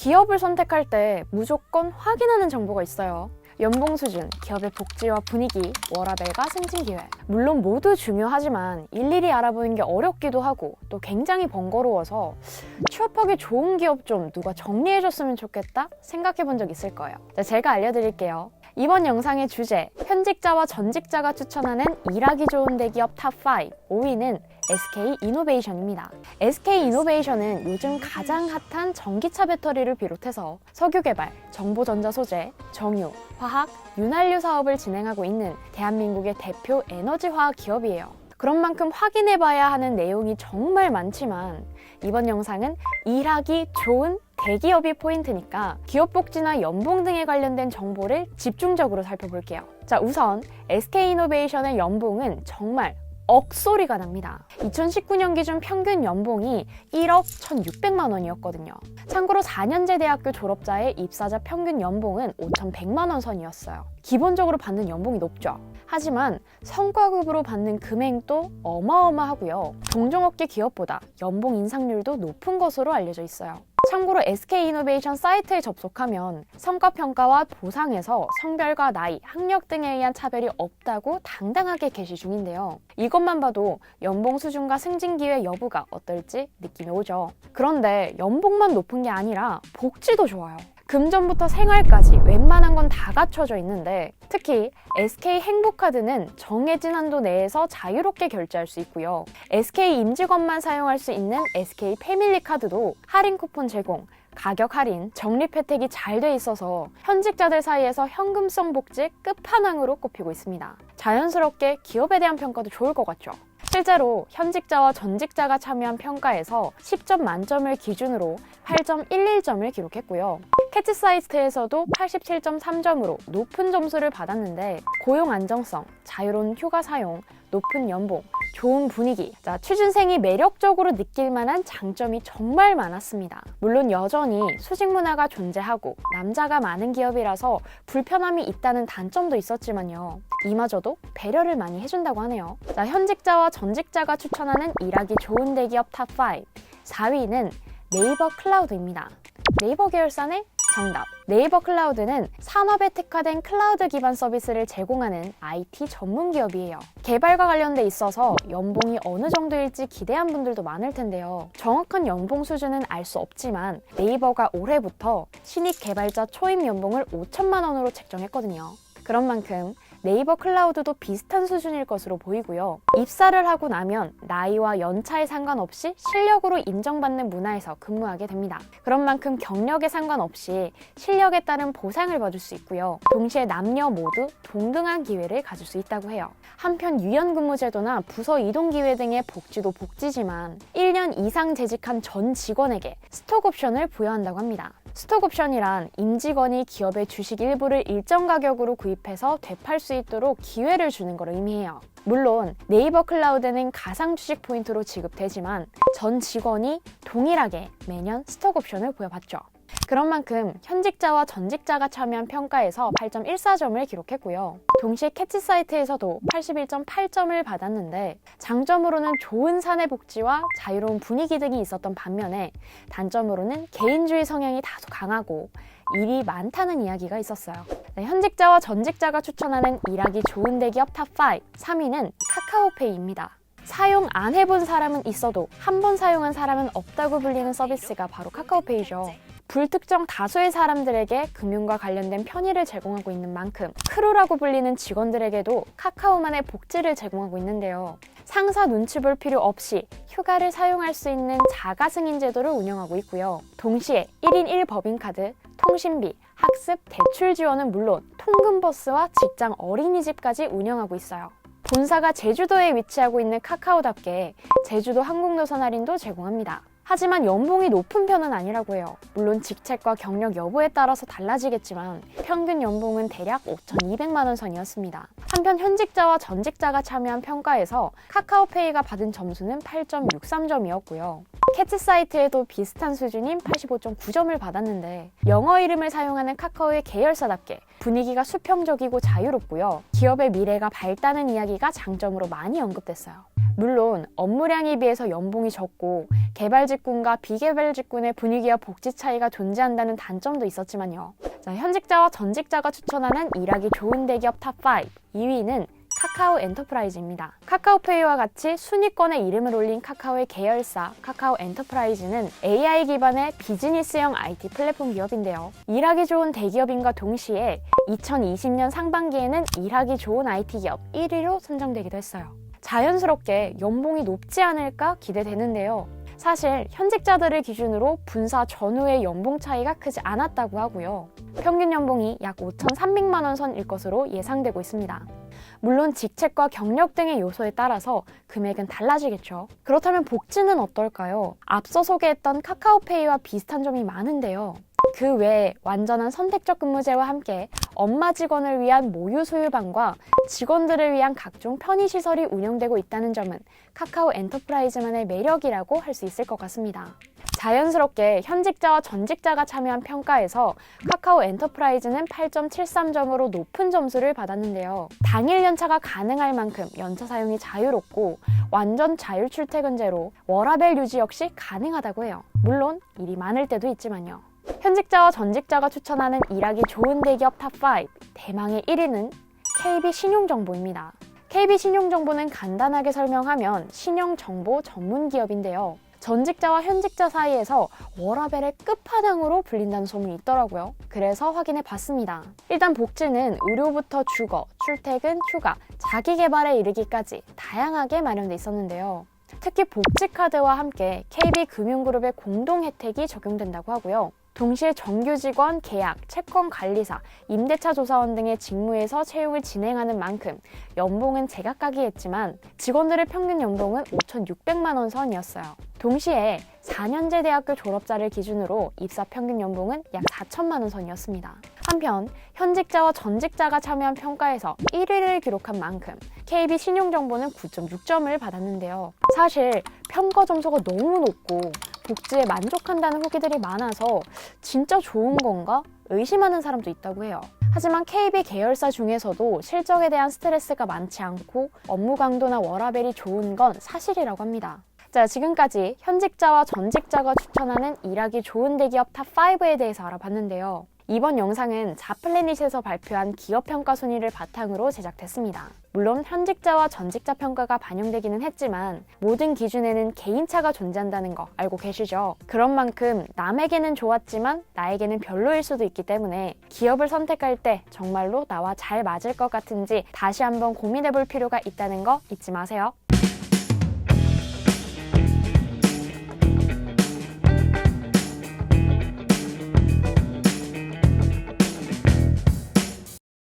기업을 선택할 때 무조건 확인하는 정보가 있어요. 연봉 수준, 기업의 복지와 분위기, 워라밸과 승진 기회. 물론 모두 중요하지만 일일이 알아보는 게 어렵기도 하고 또 굉장히 번거로워서 취업하기 좋은 기업 좀 누가 정리해줬으면 좋겠다 생각해 본 적 있을 거예요. 자, 제가 알려드릴게요. 이번 영상의 주제, 현직자와 전직자가 추천하는 일하기 좋은 대기업 탑5. 5위는 SK이노베이션입니다. SK이노베이션은 요즘 가장 핫한 전기차 배터리를 비롯해서 석유개발, 정보전자 소재, 정유, 화학, 윤활유 사업을 진행하고 있는 대한민국의 대표 에너지화학 기업이에요. 그런 만큼 확인해봐야 하는 내용이 정말 많지만 이번 영상은 일하기 좋은 대기업이 포인트니까 기업 복지나 연봉 등에 관련된 정보를 집중적으로 살펴볼게요. 자, 우선 SK이노베이션의 연봉은 정말 억소리가 납니다. 2019년 기준 평균 연봉이 1억 1,600만 원이었거든요. 참고로 4년제 대학교 졸업자의 입사자 평균 연봉은 5,100만 원 선이었어요. 기본적으로 받는 연봉이 높죠. 하지만 성과급으로 받는 금액도 어마어마하고요. 동종업계 기업보다 연봉 인상률도 높은 것으로 알려져 있어요. 참고로 SK이노베이션 사이트에 접속하면 성과평가와 보상에서 성별과 나이, 학력 등에 의한 차별이 없다고 당당하게 게시 중인데요. 이것만 봐도 연봉 수준과 승진 기회 여부가 어떨지 느낌이 오죠. 그런데 연봉만 높은 게 아니라 복지도 좋아요. 금전부터 생활까지 웬만한 건 다 갖춰져 있는데 특히 SK 행복카드는 정해진 한도 내에서 자유롭게 결제할 수 있고요. SK 임직원만 사용할 수 있는 SK 패밀리카드도 할인 쿠폰 제공, 가격 할인, 적립 혜택이 잘 돼 있어서 현직자들 사이에서 현금성 복지 끝판왕으로 꼽히고 있습니다. 자연스럽게 기업에 대한 평가도 좋을 것 같죠? 실제로 현직자와 전직자가 참여한 평가에서 10점 만점을 기준으로 8.11점을 기록했고요. 캐치 사이트에서도 87.3점으로 높은 점수를 받았는데 고용 안정성, 자유로운 휴가 사용, 높은 연봉, 좋은 분위기, 자, 취준생이 매력적으로 느낄 만한 장점이 정말 많았습니다. 물론 여전히 수직 문화가 존재하고 남자가 많은 기업이라서 불편함이 있다는 단점도 있었지만요. 이마저도 배려를 많이 해준다고 하네요. 자, 현직자와 전직자가 추천하는 일하기 좋은 대기업 탑5. 4위는 네이버 클라우드입니다. 네이버 계열사네? 정답. 네이버 클라우드는 산업에 특화된 클라우드 기반 서비스를 제공하는 IT 전문 기업이에요. 개발과 관련돼 있어서 연봉이 어느 정도일지 기대한 분들도 많을 텐데요. 정확한 연봉 수준은 알 수 없지만 네이버가 올해부터 신입 개발자 초임 연봉을 5천만 원으로 책정했거든요. 그런 만큼 네이버 클라우드도 비슷한 수준일 것으로 보이고요. 입사를 하고 나면 나이와 연차에 상관없이 실력으로 인정받는 문화에서 근무하게 됩니다. 그런 만큼 경력에 상관없이 실력에 따른 보상을 받을 수 있고요. 동시에 남녀 모두 동등한 기회를 가질 수 있다고 해요. 한편 유연근무 제도나 부서 이동 기회 등의 복지도 복지지만 1년 이상 재직한 전 직원에게 스톡 옵션을 부여한다고 합니다. 스톡 옵션이란 임직원이 기업의 주식 일부를 일정 가격으로 구입해서 되팔 수 있도록 기회를 주는 걸 의미해요. 물론 네이버 클라우드는 가상 주식 포인트로 지급되지만 전 직원이 동일하게 매년 스톡 옵션을 부여받죠. 그런 만큼 현직자와 전직자가 참여한 평가에서 8.14점을 기록했고요. 동시에 캐치 사이트에서도 81.8점을 받았는데 장점으로는 좋은 사내 복지와 자유로운 분위기 등이 있었던 반면에 단점으로는 개인주의 성향이 다소 강하고 일이 많다는 이야기가 있었어요. 네, 현직자와 전직자가 추천하는 일하기 좋은 대기업 탑5. 3위는 카카오페이입니다. 사용 안 해본 사람은 있어도 한 번 사용한 사람은 없다고 불리는 서비스가 바로 카카오페이죠. 불특정 다수의 사람들에게 금융과 관련된 편의를 제공하고 있는 만큼 크루라고 불리는 직원들에게도 카카오만의 복지를 제공하고 있는데요. 상사 눈치 볼 필요 없이 휴가를 사용할 수 있는 자가 승인 제도를 운영하고 있고요. 동시에 1인 1법인카드, 통신비, 학습, 대출 지원은 물론 통근버스와 직장 어린이집까지 운영하고 있어요. 본사가 제주도에 위치하고 있는 카카오답게 제주도 항공노선 할인도 제공합니다. 하지만 연봉이 높은 편은 아니라고 해요. 물론 직책과 경력 여부에 따라서 달라지겠지만 평균 연봉은 대략 5,200만 원 선이었습니다. 한편 현직자와 전직자가 참여한 평가에서 카카오페이가 받은 점수는 8.63점이었고요. 캐치 사이트에도 비슷한 수준인 85.9점을 받았는데 영어 이름을 사용하는 카카오의 계열사답게 분위기가 수평적이고 자유롭고요. 기업의 미래가 밝다는 이야기가 장점으로 많이 언급됐어요. 물론 업무량에 비해서 연봉이 적고 개발 직군과 비개발 직군의 분위기와 복지 차이가 존재한다는 단점도 있었지만요. 자, 현직자와 전직자가 추천하는 일하기 좋은 대기업 탑5 2위는 카카오 엔터프라이즈입니다. 카카오페이와 같이 순위권에 이름을 올린 카카오의 계열사 카카오 엔터프라이즈는 AI 기반의 비즈니스형 IT 플랫폼 기업인데요. 일하기 좋은 대기업인과 동시에 2020년 상반기에는 일하기 좋은 IT 기업 1위로 선정되기도 했어요. 자연스럽게 연봉이 높지 않을까 기대되는데요. 사실 현직자들을 기준으로 분사 전후의 연봉 차이가 크지 않았다고 하고요. 평균 연봉이 약 5,300만 원 선일 것으로 예상되고 있습니다. 물론 직책과 경력 등의 요소에 따라서 금액은 달라지겠죠. 그렇다면 복지는 어떨까요? 앞서 소개했던 카카오페이와 비슷한 점이 많은데요. 그 외에 완전한 선택적 근무제와 함께 업마 직원을 위한 모유 수유방과 직원들을 위한 각종 편의시설이 운영되고 있다는 점은 카카오 엔터프라이즈만의 매력이라고 할 수 있을 것 같습니다. 자연스럽게 현직자와 전직자가 참여한 평가에서 카카오 엔터프라이즈는 8.73점으로 높은 점수를 받았는데요. 당일 연차가 가능할 만큼 연차 사용이 자유롭고 완전 자율 출퇴근제로 워라밸 유지 역시 가능하다고 해요. 물론 일이 많을 때도 있지만요. 현직자와 전직자가 추천하는 일하기 좋은 대기업 탑5 대망의 1위는 KB신용정보입니다. KB신용정보는 간단하게 설명하면 신용정보 전문 기업인데요. 전직자와 현직자 사이에서 워라밸의 끝판왕으로 불린다는 소문이 있더라고요. 그래서 확인해 봤습니다. 일단 복지는 의료부터 주거, 출퇴근, 휴가, 자기개발에 이르기까지 다양하게 마련돼 있었는데요. 특히 복지카드와 함께 KB금융그룹의 공동 혜택이 적용된다고 하고요. 동시에 정규 직원, 계약, 채권 관리사, 임대차 조사원 등의 직무에서 채용을 진행하는 만큼 연봉은 제각각이 했지만 직원들의 평균 연봉은 5,600만 원 선이었어요. 동시에 4년제 대학교 졸업자를 기준으로 입사 평균 연봉은 약 4천만 원 선이었습니다. 한편 현직자와 전직자가 참여한 평가에서 1위를 기록한 만큼 KB신용정보는 9.6점을 받았는데요. 사실 평가 점수가 너무 높고 복지에 만족한다는 후기들이 많아서 진짜 좋은 건가? 의심하는 사람도 있다고 해요. 하지만 KB 계열사 중에서도 실적에 대한 스트레스가 많지 않고 업무 강도나 워라밸이 좋은 건 사실이라고 합니다. 자, 지금까지 현직자와 전직자가 추천하는 일하기 좋은 대기업 탑5에 대해서 알아봤는데요. 이번 영상은 자플래닛에서 발표한 기업 평가 순위를 바탕으로 제작됐습니다. 물론 현직자와 전직자 평가가 반영되기는 했지만 모든 기준에는 개인차가 존재한다는 거 알고 계시죠? 그런 만큼 남에게는 좋았지만 나에게는 별로일 수도 있기 때문에 기업을 선택할 때 정말로 나와 잘 맞을 것 같은지 다시 한번 고민해 볼 필요가 있다는 거 잊지 마세요.